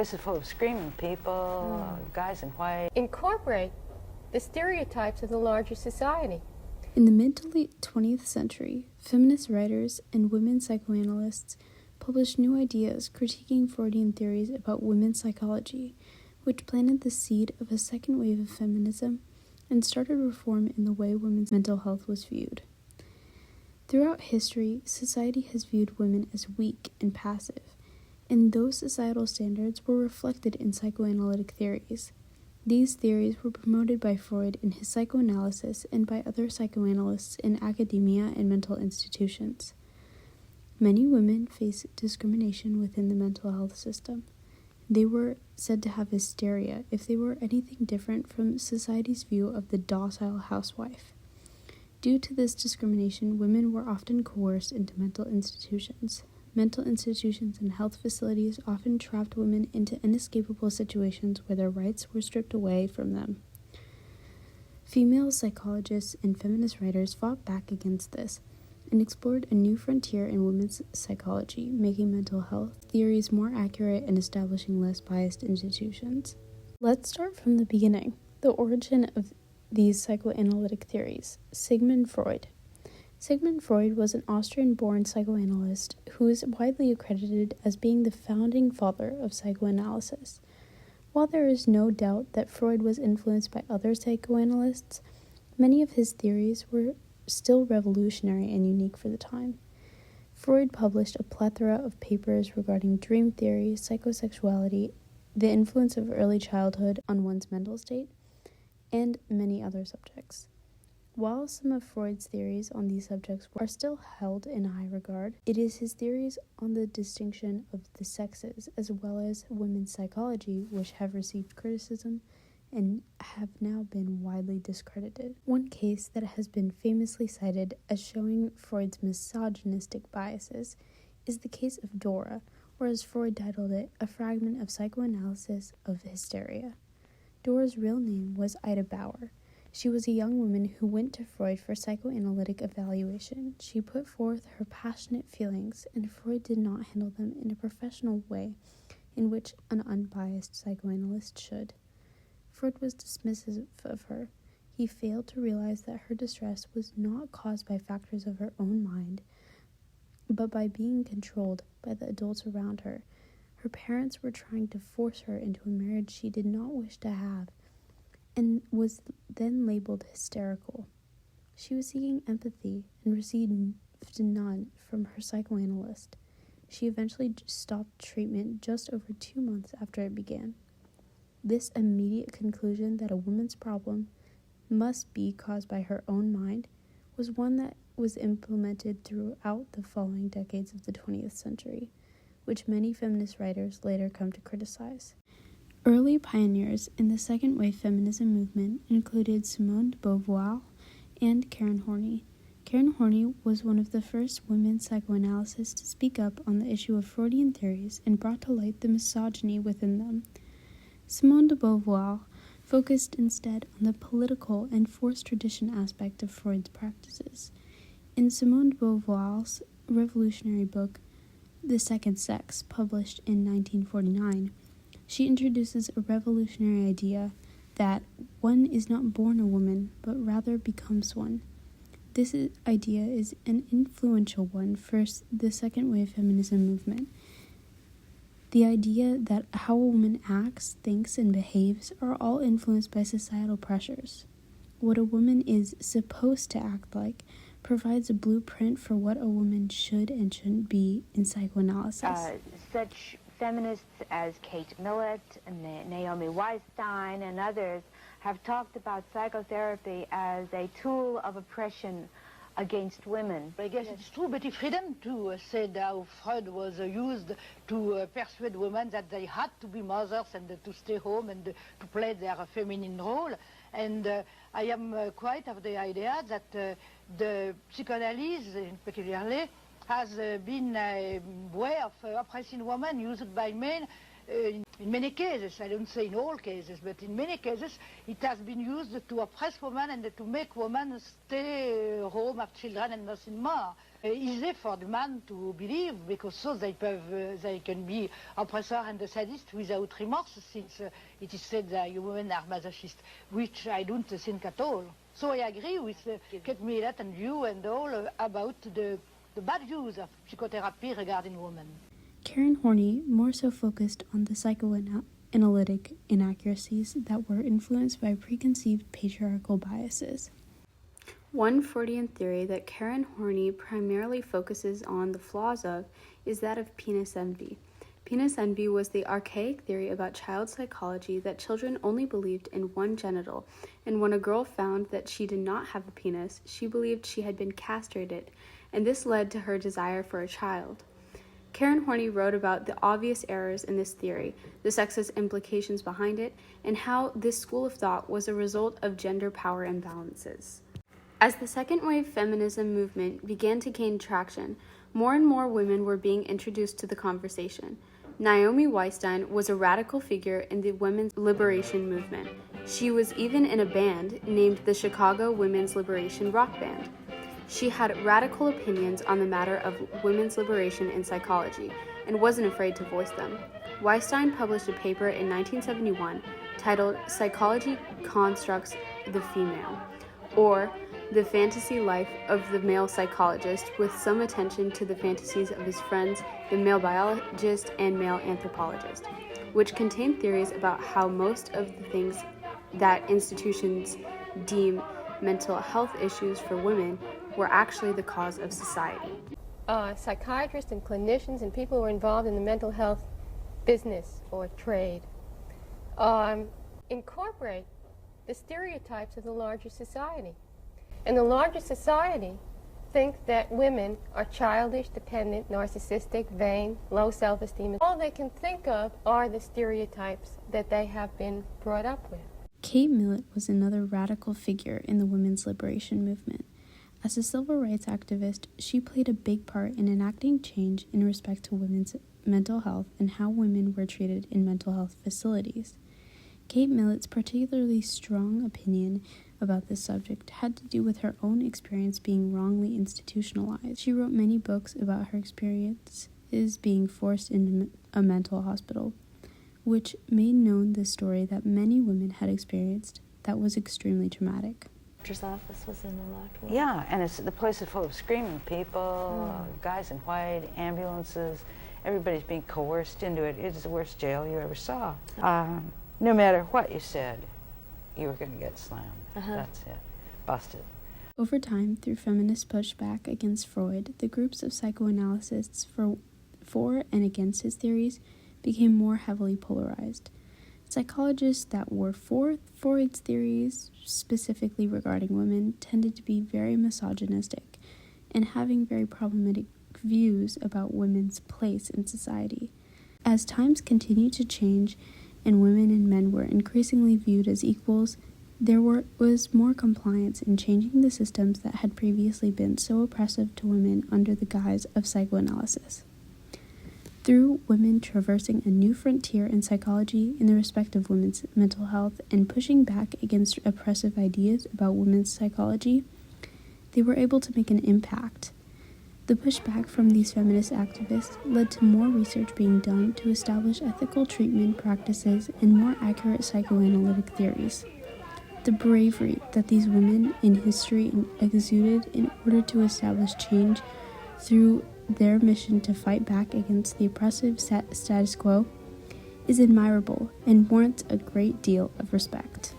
place is full of screaming people, guys in white. Incorporate the stereotypes of the larger society. In the mid to late 20th century, feminist writers and women psychoanalysts published new ideas critiquing Freudian theories about women's psychology, which planted the seed of a second wave of feminism and started reform in the way women's mental health was viewed. Throughout history, society has viewed women as weak and passive, and those societal standards were reflected in psychoanalytic theories. These theories were promoted by Freud in his psychoanalysis and by other psychoanalysts in academia and mental institutions. Many women face discrimination within the mental health system. They were said to have hysteria if they were anything different from society's view of the docile housewife. Due to this discrimination, women were often coerced into mental institutions. Mental institutions and health facilities often trapped women into inescapable situations where their rights were stripped away from them. Female psychologists and feminist writers fought back against this and explored a new frontier in women's psychology, making mental health theories more accurate and establishing less biased institutions. Let's start from the beginning, the origin of these psychoanalytic theories. Sigmund Freud. Sigmund Freud was an Austrian-born psychoanalyst who is widely accredited as being the founding father of psychoanalysis. While there is no doubt that Freud was influenced by other psychoanalysts, many of his theories were still revolutionary and unique for the time. Freud published a plethora of papers regarding dream theory, psychosexuality, the influence of early childhood on one's mental state, and many other subjects. While some of Freud's theories on these subjects are still held in high regard, it is his theories on the distinction of the sexes, as well as women's psychology, which have received criticism and have now been widely discredited. One case that has been famously cited as showing Freud's misogynistic biases is the case of Dora, or as Freud titled it, a fragment of psychoanalysis of hysteria. Dora's real name was Ida Bauer. She was a young woman who went to Freud for psychoanalytic evaluation. She put forth her passionate feelings, and Freud did not handle them in a professional way in which an unbiased psychoanalyst should. Freud was dismissive of her. He failed to realize that her distress was not caused by factors of her own mind, but by being controlled by the adults around her. Her parents were trying to force her into a marriage she did not wish to have, and was then labeled hysterical. She was seeking empathy and received none from her psychoanalyst. She eventually stopped treatment just over 2 months after it began. This immediate conclusion that a woman's problem must be caused by her own mind was one that was implemented throughout the following decades of the 20th century, which many feminist writers later come to criticize. Early pioneers in the second wave feminism movement included Simone de Beauvoir and Karen Horney. Karen Horney was one of the first women psychoanalysts to speak up on the issue of Freudian theories and brought to light the misogyny within them. Simone de Beauvoir focused instead on the political and forced tradition aspect of Freud's practices. In Simone de Beauvoir's revolutionary book, The Second Sex, published in 1949, she introduces a revolutionary idea that one is not born a woman, but rather becomes one. This idea is an influential one for the second wave feminism movement. The idea that how a woman acts, thinks, and behaves are all influenced by societal pressures. What a woman is supposed to act like provides a blueprint for what a woman should and shouldn't be in psychoanalysis. Such feminists as Kate Millett and Naomi Weinstein and others have talked about psychotherapy as a tool of oppression against women. I guess it's true, but if freedom to say how Freud was used to persuade women that they had to be mothers and to stay home and to play their feminine role. And I am quite of the idea that the psychoanalysis, particularly, has been a way of oppressing women used by men in many cases, I don't say in all cases, but in many cases, it has been used to oppress women and to make women stay home, have children and nothing more. Easy for the man to believe, because so they can be oppressor and sadist without remorse, since it is said that women are masochist, which I don't think at all. So I agree with Kate Millett and you and all about the bad use of psychotherapy regarding women. Karen Horney more so focused on the psychoanalytic inaccuracies that were influenced by preconceived patriarchal biases. One Freudian theory that Karen Horney primarily focuses on the flaws of is that of penis envy. Penis envy was the archaic theory about child psychology that children only believed in one genital, and when a girl found that she did not have a penis, she believed she had been castrated, and this led to her desire for a child. Karen Horney wrote about the obvious errors in this theory, the sexist implications behind it, and how this school of thought was a result of gender power imbalances. As the second wave feminism movement began to gain traction, more and more women were being introduced to the conversation. Naomi Weinstein was a radical figure in the women's liberation movement. She was even in a band named the Chicago Women's Liberation Rock Band. She had radical opinions on the matter of women's liberation in psychology and wasn't afraid to voice them. Weinstein published a paper in 1971 titled Psychology Constructs the Female, or The Fantasy Life of the Male Psychologist, with some attention to the fantasies of his friends, the male biologist and male anthropologist, which contained theories about how most of the things that institutions deem mental health issues for women were actually the cause of society. Psychiatrists and clinicians and people who are involved in the mental health business or trade incorporate the stereotypes of the larger society. And the larger society think that women are childish, dependent, narcissistic, vain, low self-esteem. All they can think of are the stereotypes that they have been brought up with. Kate Millett was another radical figure in the women's liberation movement. As a civil rights activist, she played a big part in enacting change in respect to women's mental health and how women were treated in mental health facilities. Kate Millett's particularly strong opinion about this subject had to do with her own experience being wrongly institutionalized. She wrote many books about her experiences being forced into a mental hospital, which made known the story that many women had experienced that was extremely traumatic. Doctor's office was in the locked room. Yeah, and the place is full of screaming people, guys in white, ambulances. Everybody's being coerced into it. It's the worst jail you ever saw. No matter what you said, you were going to get slammed. That's it. Busted. Over time, through feminist pushback against Freud, the groups of psychoanalysts for and against his theories became more heavily polarized. Psychologists that were for Freud's theories, specifically regarding women, tended to be very misogynistic and having very problematic views about women's place in society. As times continued to change and women and men were increasingly viewed as equals, there was more compliance in changing the systems that had previously been so oppressive to women under the guise of psychoanalysis. Through women traversing a new frontier in psychology in the respect of women's mental health and pushing back against oppressive ideas about women's psychology, they were able to make an impact. The pushback from these feminist activists led to more research being done to establish ethical treatment practices and more accurate psychoanalytic theories. The bravery that these women in history exuded in order to establish change through their mission to fight back against the oppressive status quo is admirable and warrants a great deal of respect.